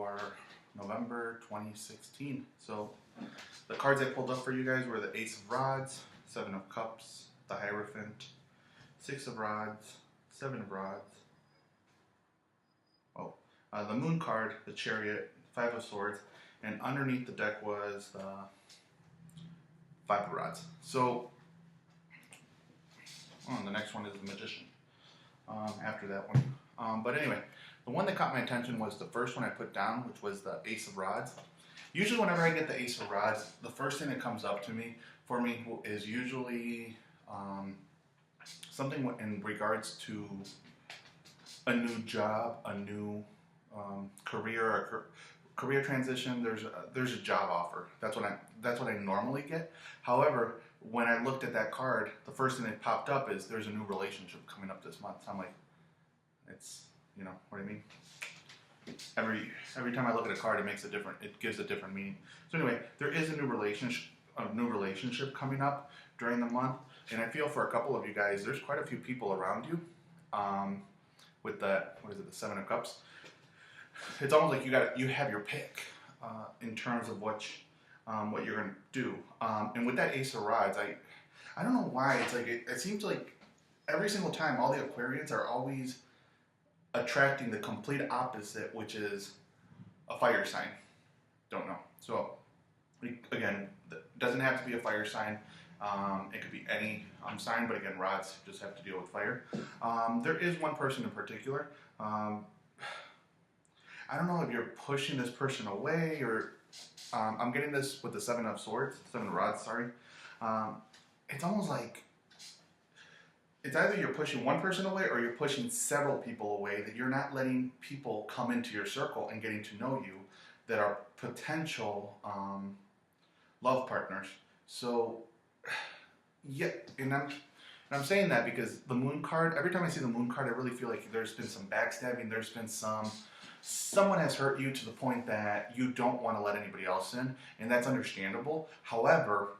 for November 2016. So the cards I pulled up for you guys were the Ace of Rods, Seven of Cups, the Hierophant, Six of Rods, Seven of Rods, the Moon card, the Chariot, Five of Swords, and underneath the deck was the Five of Rods. So, the next one is the Magician after that one. But anyway, the one that caught my attention was the first one I put down, which was the Ace of Rods. Usually whenever I get the Ace of Rods, the first thing that comes up to me is usually something in regards to a new job, a new career transition. There's a job offer. That's what I normally get. However, when I looked at that card, the first thing that popped up is there's a new relationship coming up this month. So I'm like, it's, you know what I mean? Every time I look at a card, it gives a different meaning. So anyway, there is a new relationship coming up during the month, and I feel for a couple of you guys, there's quite a few people around you. With that, what is it, the Seven of Cups? It's almost like you have your pick in terms of what you're gonna do. And with that Ace of Rods, I don't know why it's like it seems like every single time all the Aquarians are always attracting the complete opposite, which is a fire sign. Don't know. So again, it doesn't have to be a fire sign. It could be any sign, but again, rods just have to deal with fire. There is one person in particular. I don't know if you're pushing this person away or I'm getting this with the Seven of Rods, sorry. It's almost like it's either you're pushing one person away or you're pushing several people away, that you're not letting people come into your circle and getting to know you that are potential love partners. So yeah, and I'm saying that because the Moon card, every time I see the Moon card, I really feel like there's been some backstabbing, there's been someone has hurt you to the point that you don't want to let anybody else in, and that's understandable. However,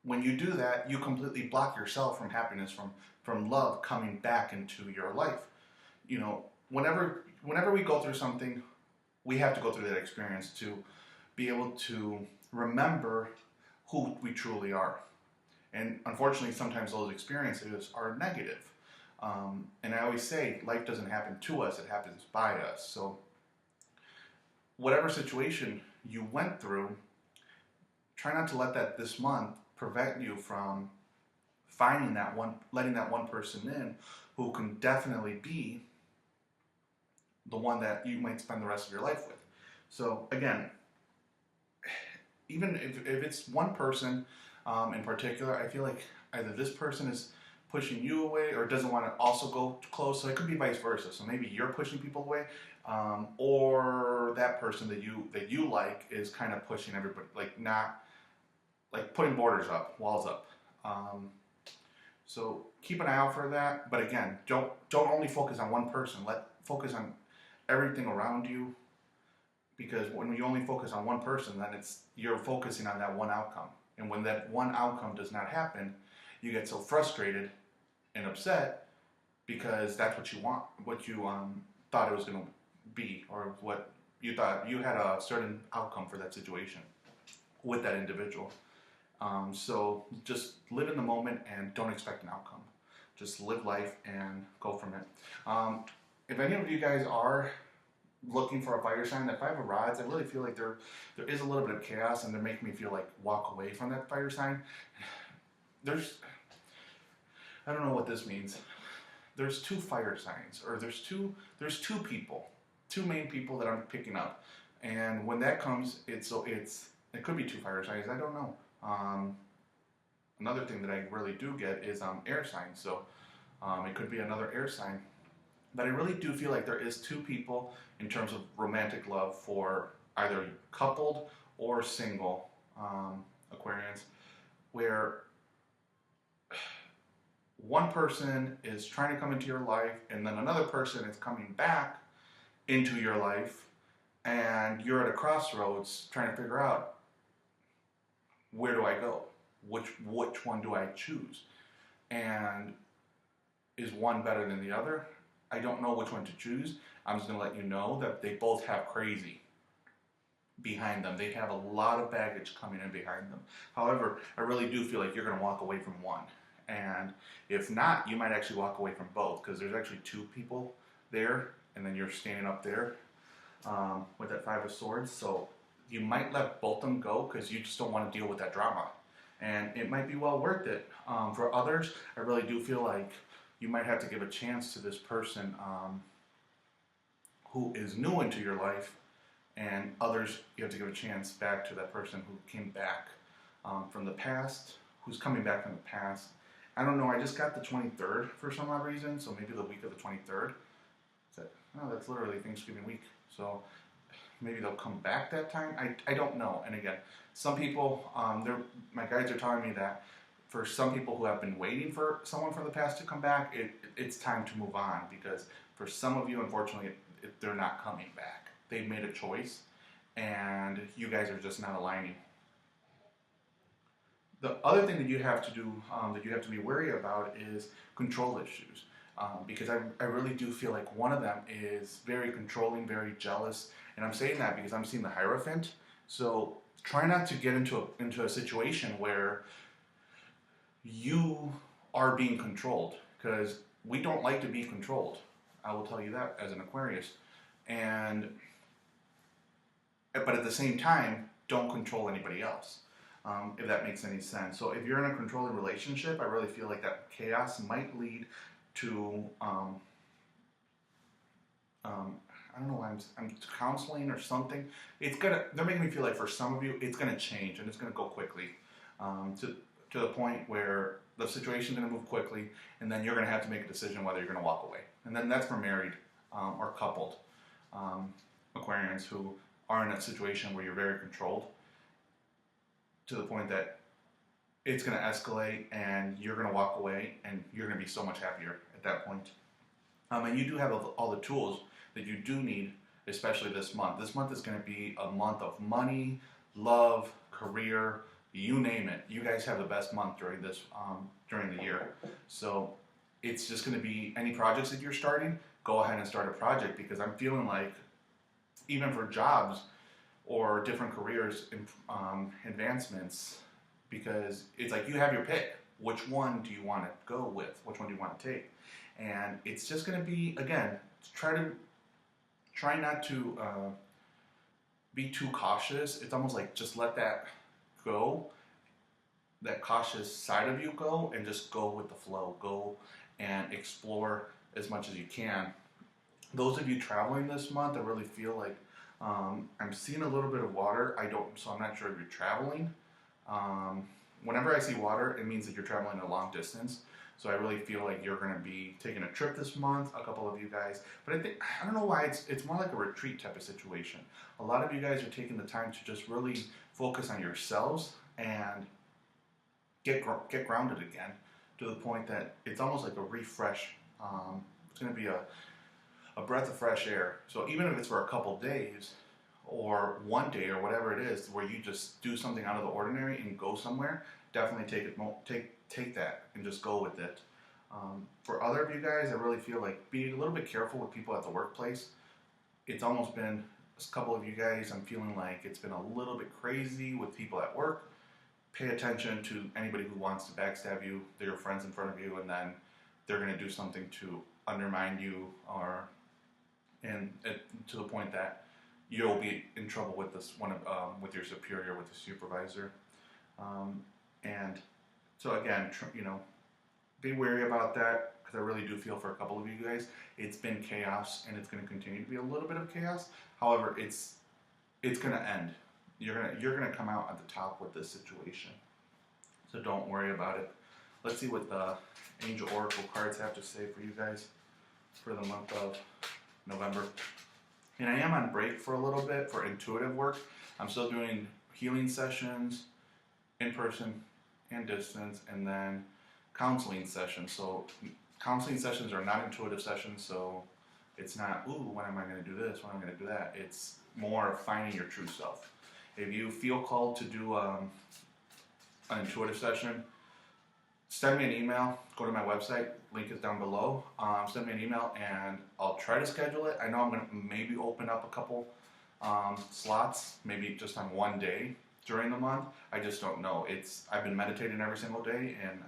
when you do that, you completely block yourself from happiness, from love coming back into your life. You know, whenever we go through something, we have to go through that experience to be able to remember who we truly are. And unfortunately, sometimes those experiences are negative. And I always say, life doesn't happen to us, it happens by us. So whatever situation you went through, try not to let that this month prevent you from letting that one person in who can definitely be the one that you might spend the rest of your life with. So again, even if it's one person in particular, I feel like either this person is pushing you away or doesn't want to also go close. So it could be vice versa. So maybe you're pushing people away, or that person that you like is kind of pushing everybody, like putting borders up, walls up. So keep an eye out for that. But again, don't only focus on one person. Focus on everything around you. Because when you only focus on one person, then you're focusing on that one outcome. And when that one outcome does not happen, you get so frustrated and upset because that's what you want, what you thought it was going to be, or what you thought you had a certain outcome for that situation with that individual. So just live in the moment and don't expect an outcome. Just live life and go from it. If any of you guys are looking for a fire sign, that Five of Rods, I really feel like there is a little bit of chaos, and they're making me feel like walk away from that fire sign. I don't know what this means. There's two fire signs, or there's two people, two main people that I'm picking up, and when that comes, it could be two fire signs. I don't know. Another thing that I really do get is air signs. So it could be another air sign. But I really do feel like there is two people in terms of romantic love for either coupled or single Aquarians, where one person is trying to come into your life and then another person is coming back into your life, and you're at a crossroads trying to figure out, where do I go? Which one do I choose? And is one better than the other? I don't know which one to choose. I'm just going to let you know that they both have crazy behind them. They have a lot of baggage coming in behind them. However, I really do feel like you're going to walk away from one. And if not, you might actually walk away from both, because there's actually two people there, and then you're standing up there with that Five of Swords. So you might let both of them go because you just don't want to deal with that drama. And it might be well worth it. For others, I really do feel like you might have to give a chance to this person who is new into your life, and others you have to give a chance back to that person who came back from the past, who's coming back from the past. I don't know, I just got the 23rd for some odd reason, so maybe the week of the 23rd. That's literally Thanksgiving week. So maybe they'll come back that time. I don't know. And again, some people, my guides are telling me that for some people who have been waiting for someone from the past to come back, it's time to move on, because for some of you, unfortunately, they're not coming back. They've made a choice, and you guys are just not aligning. The other thing that you have to do, that you have to be wary about, is control issues. Because I really do feel like one of them is very controlling, very jealous. And I'm saying that because I'm seeing the Hierophant. So try not to get into a situation where you are being controlled, because we don't like to be controlled. I will tell you that as an Aquarius. But at the same time, don't control anybody else, if that makes any sense. So if you're in a controlling relationship, I really feel like that chaos might lead to I don't know why I'm counseling or something. They're making me feel like for some of you it's gonna change, and it's gonna go quickly to the point where the situation's gonna move quickly, and then you're gonna have to make a decision whether you're gonna walk away. And then that's for married or coupled Aquarians who are in a situation where you're very controlled to the point that it's going to escalate, and you're going to walk away, and you're going to be so much happier at that point. And you do have all the tools that you do need, especially this month. This month is going to be a month of money, love, career, you name it. You guys have the best month during the year. So it's just going to be any projects that you're starting, go ahead and start a project, because I'm feeling like even for jobs or different careers, advancements, because it's like you have your pick. Which one do you want to go with? Which one do you want to take? And it's just going to be, again, try not to be too cautious. It's almost like just let that go, that cautious side of you go, and just go with the flow. Go and explore as much as you can. Those of you traveling this month, I really feel like I'm seeing a little bit of water. So I'm not sure if you're traveling. Whenever I see water, it means that you're traveling a long distance. So I really feel like you're going to be taking a trip this month, a couple of you guys. But I don't know why, it's more like a retreat type of situation. A lot of you guys are taking the time to just really focus on yourselves and get grounded again, to the point that it's almost like a refresh. It's going to be a breath of fresh air. So even if it's for a couple days or one day or whatever it is, where you just do something out of the ordinary and go somewhere, definitely take that and just go with it. For other of you guys, I really feel like be a little bit careful with people at the workplace. It's almost been a couple of you guys, I'm feeling like it's been a little bit crazy with people at work. Pay attention to anybody who wants to backstab you. They're your friends in front of you, and then they're going to do something to undermine you, to the point that you'll be in trouble with with your superior, with the supervisor. And so again, be wary about that, because I really do feel for a couple of you guys, it's been chaos, and it's going to continue to be a little bit of chaos. However, it's going to end. You're gonna come out at the top with this situation. So don't worry about it. Let's see what the Angel Oracle cards have to say for you guys for the month of November. And I am on break for a little bit for intuitive work. I'm still doing healing sessions, in person and distance, and then counseling sessions. So counseling sessions are not intuitive sessions, so it's not, when am I going to do this, when am I going to do that? It's more finding your true self. If you feel called to do an intuitive session, send me an email. Go to my website. Link is down below. Send me an email, and I'll try to schedule it. I know I'm gonna maybe open up a couple slots, maybe just on one day during the month. I just don't know. I've been meditating every single day, and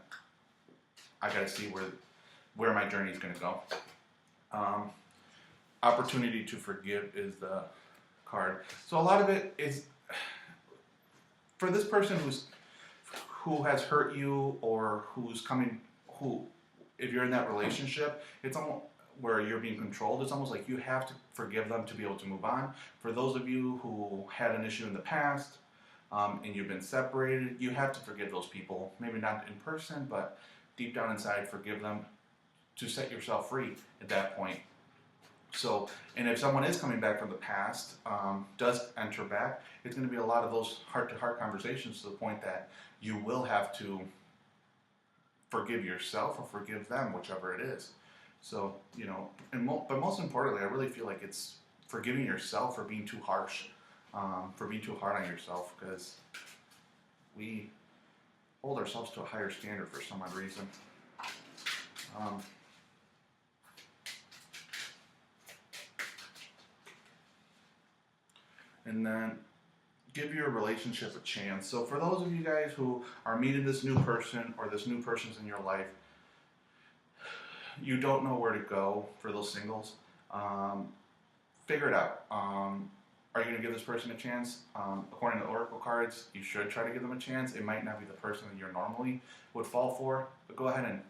I gotta see where my journey is gonna go. Opportunity to forgive is the card. So a lot of it is for this person who has hurt you, or if you're in that relationship, it's almost where you're being controlled. It's almost like you have to forgive them to be able to move on. For those of you who had an issue in the past, and you've been separated, you have to forgive those people. Maybe not in person, but deep down inside, forgive them to set yourself free at that point. So, and if someone is coming back from the past, does enter back, it's going to be a lot of those heart-to-heart conversations, to the point that you will have to forgive yourself or forgive them, whichever it is. So, but most importantly, I really feel like it's forgiving yourself for being too harsh, for being too hard on yourself, because we hold ourselves to a higher standard for some odd reason. And then give your relationship a chance. So for those of you guys who are meeting this new person, or this new person's in your life, you don't know where to go. For those singles, figure it out. Are you going to give this person a chance? According to the Oracle cards, you should try to give them a chance. It might not be the person that you normally would fall for, but go ahead and,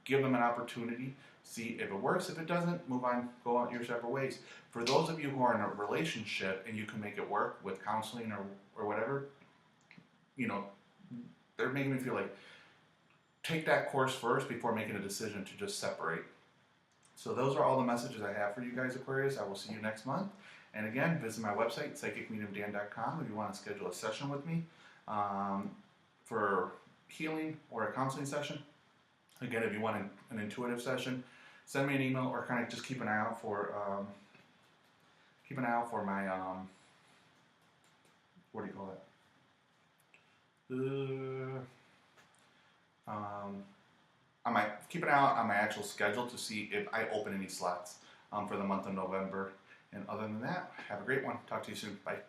give them an opportunity. See if it works. If it doesn't, move on, go out your separate ways. For those of you who are in a relationship and you can make it work with counseling or whatever, they're making me feel like, take that course first before making a decision to just separate. So those are all the messages I have for you guys, Aquarius. I will see you next month. And again, visit my website, psychicmediumdan.com, if you want to schedule a session with me for healing or a counseling session. Again, if you want an intuitive session, send me an email, or kind of just keep an eye out for my what do you call it? I might keep an eye out on my actual schedule to see if I open any slots for the month of November. And other than that, have a great one. Talk to you soon. Bye.